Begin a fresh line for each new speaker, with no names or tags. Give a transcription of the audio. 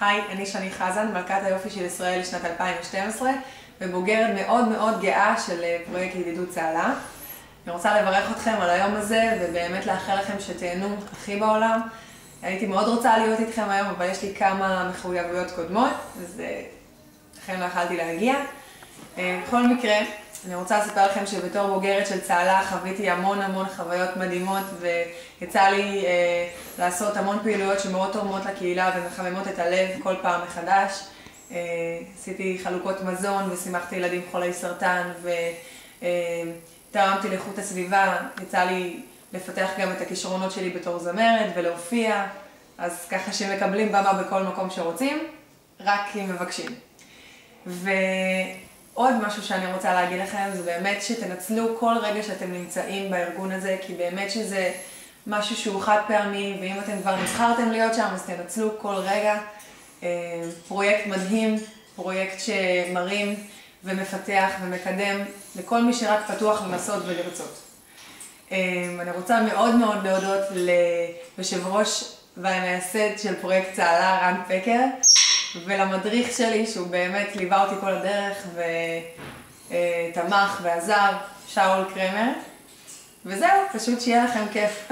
היי, אני שני חזן, מלכת היופי של ישראל לשנת 2012, ובוגרת מאוד מאוד גאה של פרויקט ידידות צהלה. אני רוצה לברך אתכם על היום הזה, ובאמת לאחל לכם שתהנו הכי בעולם. הייתי מאוד רוצה להיות איתכם היום, אבל יש לי כמה מחויבויות קודמות, אז לכן לא יכלתי להגיע. בכל מקרה, אני רוצה לספר לכם שבתור בוגרת של צהלה חוויתי המון חוויות מדהימות, ויצא לי לעשות המון פעילויות שמאוד תורמות לקהילה ומחממות את הלב כל פעם מחדש. עשיתי חלוקות מזון ושימחתי ילדים חולי סרטן ותרמתי לאיכות הסביבה. יצא לי לפתח גם את הכישרונות שלי בתור זמרת ולהופיע, אז ככה שמקבלים במה בכל מקום שרוצים, רק אם מבקשים. עוד משהו שאני רוצה להגיד לכם, זה באמת שתנצלו כל רגע שאתם נמצאים בארגון הזה, כי באמת שזה משהו שהוא חד פעמי, ואם אתם כבר נבחרתם להיות שם, אז תנצלו כל רגע. פרויקט מדהים, פרויקט שמרים ומפתח ומקדם לכל מי שרק פתוח לנסות ולרצות. אני רוצה מאוד להודות ליושב ראש והמייסד של פרויקט צהלה, רן פקר, ולמדריך שלי, שהוא באמת ליווה אותי כל הדרך ותמך ועזר, שאול קרמר. וזהו, פשוט שיהיה לכם כיף.